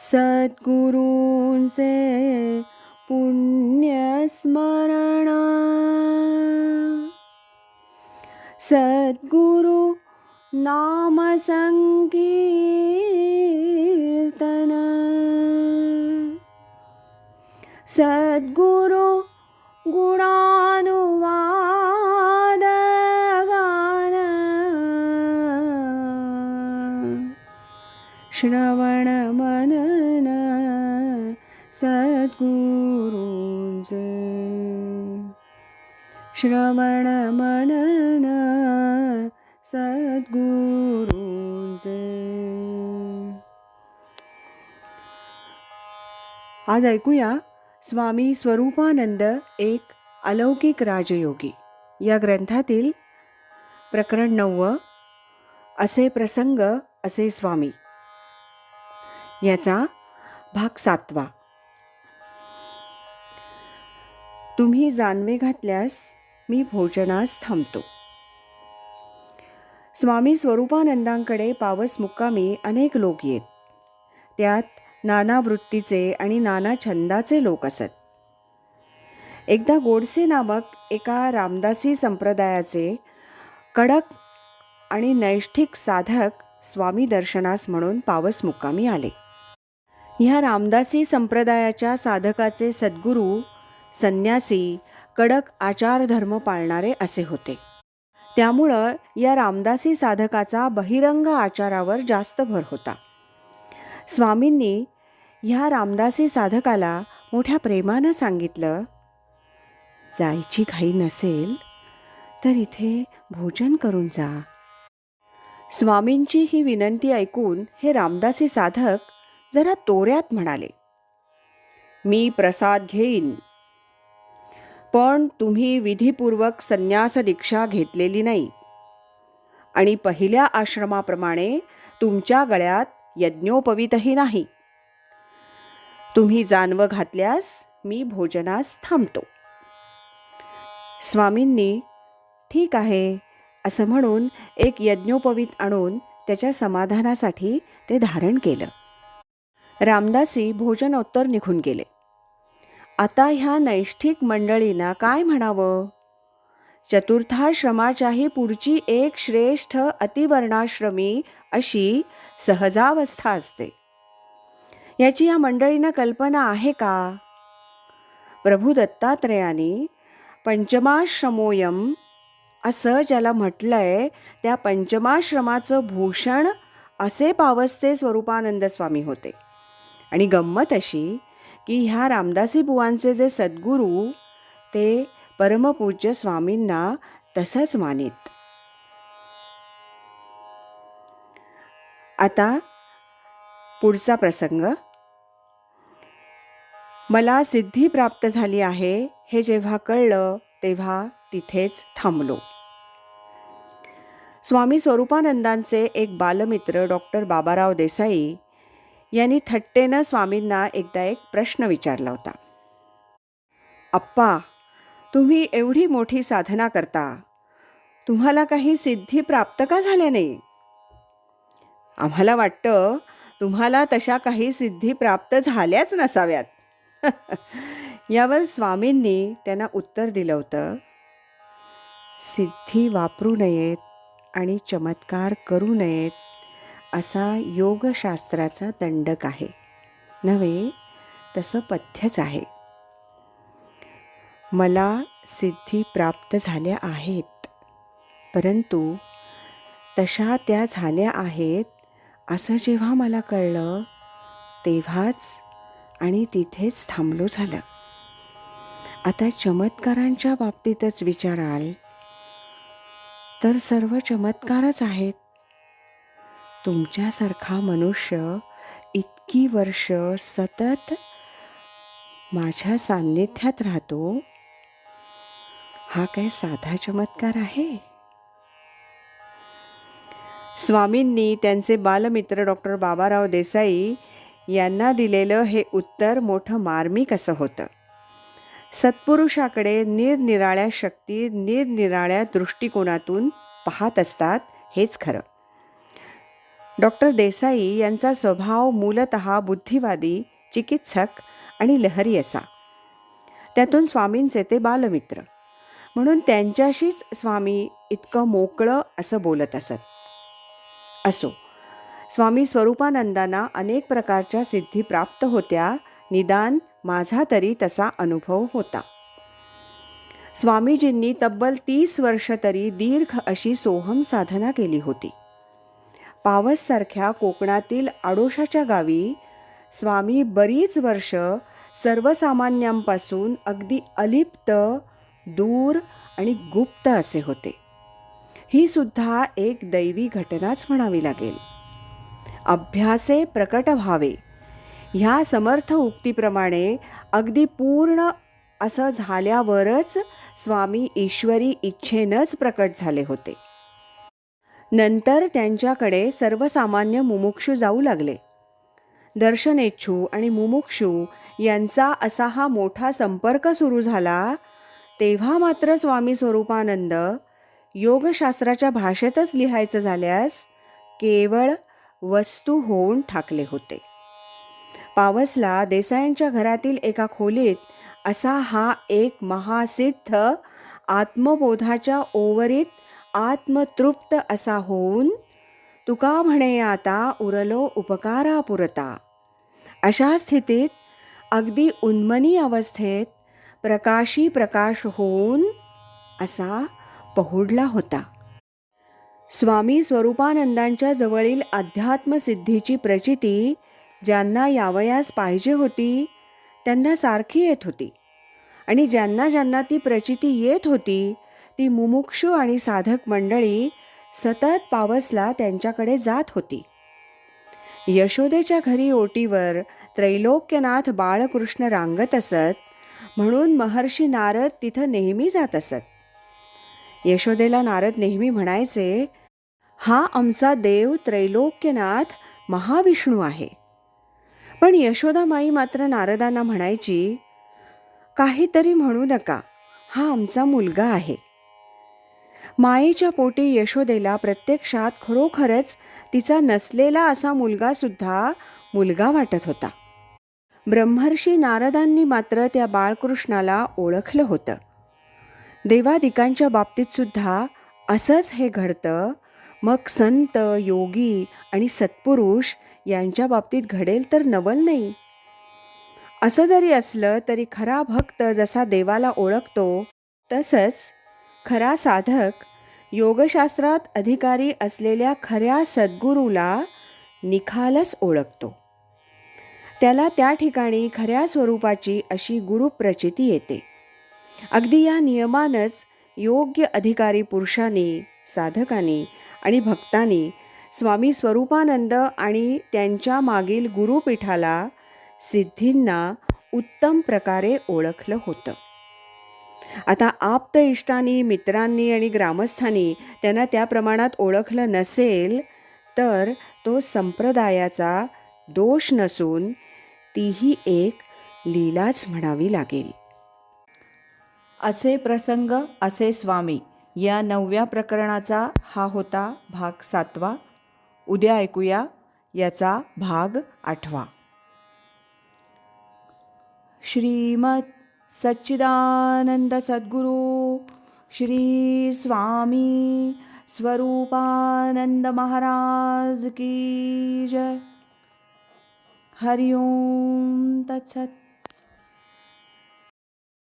सद्गुरूंचे पुण्यस्मरण, सद्गुरु नाम संकीर्तन, सद्गुरु गुणानुवाद गान, श्रवण मनन सद्गुरूंचे, श्रवण मनन सद्गुरूंचे. आज ऐकूया स्वामी स्वरूपानंद एक अलौकिक राजयोगी या ग्रंथातील प्रकरण 9 असे प्रसंग असे स्वामी याचा भाग 7. तुम्ही जानवे घातल्यास मी भोजनास थांबतो. स्वामी स्वरूपानंदांकडे पावस मुक्कामी अनेक लोक येत. त्यात नाना वृत्तीचे आणि नाना छंदाचे लोक असत. एकदा गोडसे नामक एका रामदासी संप्रदायाचे कडक आणि नैष्ठिक साधक स्वामी दर्शनास म्हणून पावस मुक्कामी आले. ह्या रामदासी संप्रदायाच्या साधकाचे सद्गुरू संन्यासी कडक आचारधर्म पाळणारे असे होते. त्यामुळं या रामदासी साधकाचा बहिरंग आचारावर जास्त भर होता. स्वामींनी ह्या रामदासी साधकाला मोठ्या प्रेमानं सांगितलं, जायची घाई नसेल तर इथे भोजन करून जा. स्वामींची ही विनंती ऐकून हे रामदासी साधक जरा तोऱ्यात म्हणाले, मी प्रसाद घेईन, पण तुम्ही विधिपूर्वक संन्यास दीक्षा घेतलेली नाही आणि पहिल्या आश्रमाप्रमाणे तुमच्या गळ्यात यज्ञोपवीतही नाही. तुम्ही जानवं घातल्यास मी भोजनास थांबतो. स्वामींनी ठीक आहे असं म्हणून एक यज्ञोपवीत आणून त्याच्या समाधानासाठी ते धारण केलं. रामदासी भोजनोत्तर निघून गेले. आता ह्या नैष्ठिक मंडळींना काय म्हणावं? चतुर्थाश्रमाच्याही पुढची एक श्रेष्ठ अतिवर्णाश्रमी अशी सहजावस्था असते. याची या मंडळींना कल्पना आहे का? प्रभू दत्तात्रेयांनी पंचमाश्रमोयम असं ज्याला म्हटलंय त्या पंचमाश्रमाचं भूषण असे पावसचे स्वरूपानंद स्वामी होते. आणि गंमत अशी की ह्या रामदासी बुवांचे जे सद्गुरू ते परमपूज्य स्वामींना तसंच मानित. आता पुढचा प्रसंग. मला सिद्धी प्राप्त झाली आहे हे जेव्हा कळलं तेव्हा तिथेच थांबलो. स्वामी स्वरूपानंदांचे एक बालमित्र डॉक्टर बाबाराव देसाई यांनी थट्टेनं स्वामींना एकदा एक प्रश्न विचारला होता. अप्पा, तुम्ही एवढी मोठी साधना करता, तुम्हाला काही सिद्धी प्राप्त का झाल्या नाही? आम्हाला वाटतं तुम्हाला तशा काही सिद्धी प्राप्त झाल्याच नसाव्यात. यावर स्वामींनी त्यांना उत्तर दिलं होतं, सिद्धी वापरू नयेत आणि चमत्कार करू नयेत असा योगशास्त्राचा दंडक आहे, नव्हे तसं पथ्यच आहे. मला सिद्धी प्राप्त झाल्या आहेत, परंतु तशा त्या झाल्या आहेत असं जेव्हा मला कळलं तेव्हाच आणि तिथेच थांबलो झालं. आता चमत्कारांच्या बाबतीतच विचाराल तर सर्व चमत्कारच आहेत. तुमच्यासारखा मनुष्य इतकी वर्ष सतत माझ्या सान्निध्यात राहतो, हा काय साधा चमत्कार आहे? स्वामींनी त्यांचे बालमित्र डॉक्टर बाबाराव देसाई यांना दिलेलं हे उत्तर मोठं मार्मिक असं होतं. सत्पुरुषाकडे निरनिराळ्या शक्ती निरनिराळ्या दृष्टिकोनातून पाहत असतात हेच खरं. डॉक्टर देसाई यांचा स्वभाव मूलतः बुद्धिवादी, चिकित्सक आणि लहरी असा. त्यातून स्वामींचे ते बालमित्र, म्हणून त्यांच्याशीच स्वामी इतकं मोकळं असं बोलत असत. असो, स्वामी स्वरूपानंदांना अनेक प्रकारच्या सिद्धी प्राप्त होत्या, निदान माझा तरी तसा अनुभव होता. स्वामीजींनी तब्बल 30 वर्ष तरी दीर्घ अशी सोहम साधना केली होती. पावससारख्या कोकणातील आडोशाच्या गावी स्वामी बरीच वर्ष सर्वसामान्यांपासून अगदी अलिप्त, दूर आणि गुप्त असे होते. ही सुद्धा एक दैवी घटनाच म्हणावी लागेल. अभ्यासे प्रकट व्हावे ह्या समर्थ उक्तीप्रमाणे अगदी पूर्ण असं झाल्यावरच स्वामी ईश्वरी इच्छेनंच प्रकट झाले होते. नंतर त्यांच्याकडे सर्वसामान्य मुमुक्षू जाऊ लागले. दर्शनेच्छू आणि मुमुक्षू यांचा असा हा मोठा संपर्क सुरू झाला, तेव्हा मात्र स्वामी स्वरूपानंद योगशास्त्राच्या भाषेतच लिहायचं झाल्यास केवळ वस्तू होऊन ठाकले होते. पावसला देसायांच्या घरातील एका खोलीत असा हा एक महासिद्ध आत्मबोधाच्या ओवरीत आत्मतृप्त असा होऊन, तुका म्हणे आता उरलो उपकारा पुरता, अशा स्थितीत अगदी उन्मनी अवस्थेत प्रकाशी प्रकाश होऊन असा पहुडला होता. स्वामी स्वरूपानंदांच्या जवळील अध्यात्मसिद्धीची प्रचिती ज्यांना यावयास पाहिजे होती त्यांना सारखी येत होती, आणि ज्यांना ज्यांना ती प्रचिती येत होती ती मुमुक्षू आणि साधक मंडळी सतत पावसला त्यांच्याकडे जात होती. यशोदेच्या घरी ओटीवर त्रैलोक्यनाथ बाळकृष्ण रांगत असत, म्हणून महर्षी नारद तिथं नेहमी जात असत. यशोदेला नारद नेहमी म्हणायचे, हा आमचा देव त्रैलोक्यनाथ महाविष्णू आहे. पण यशोदामाई मात्र नारदांना म्हणायची, काहीतरी म्हणू नका, हा आमचा मुलगा आहे. मायेच्या पोटी यशोदेला प्रत्यक्षात खरोखरच तिचा नसलेला असा मुलगासुद्धा मुलगा वाटत होता. ब्रह्मर्षी नारदांनी मात्र त्या बाळकृष्णाला ओळखलं होतं. देवादिकांच्या बाबतीतसुद्धा असंच हे घडतं, मग संत, योगी आणि सत्पुरुष यांच्या बाबतीत घडेल तर नवल नाही. असं जरी असलं तरी खरा भक्त जसा देवाला ओळखतो, तसंच खरा साधक योगशास्त्रात अधिकारी असलेल्या खऱ्या सद्गुरूला निखालस ओळखतो. त्याला त्या ठिकाणी खऱ्या स्वरूपाची अशी गुरुप्रचिती येते. अगदी या नियमानंच योग्य अधिकारी पुरुषांनी, साधकांनी आणि भक्तांनी स्वामी स्वरूपानंद आणि त्यांच्या मागील गुरुपीठाला, सिद्धींना उत्तम प्रकारे ओळखलं होतं. आता आप्त इष्टांनी, मित्रांनी आणि ग्रामस्थांनी त्यांना त्या प्रमाणात ओळखलं नसेल तर तो संप्रदायाचा दोष नसून तीही एक लीलाच म्हणावी लागेल. असे प्रसंग असे स्वामी या 9व्या प्रकरणाचा हा होता भाग 7वा. उद्या ऐकूया याचा भाग 8वा. श्रीमद सच्चिदानंद सद्गुरु श्री स्वामी स्वरूपानंद महाराज की जय. हरि ओम तत्सत.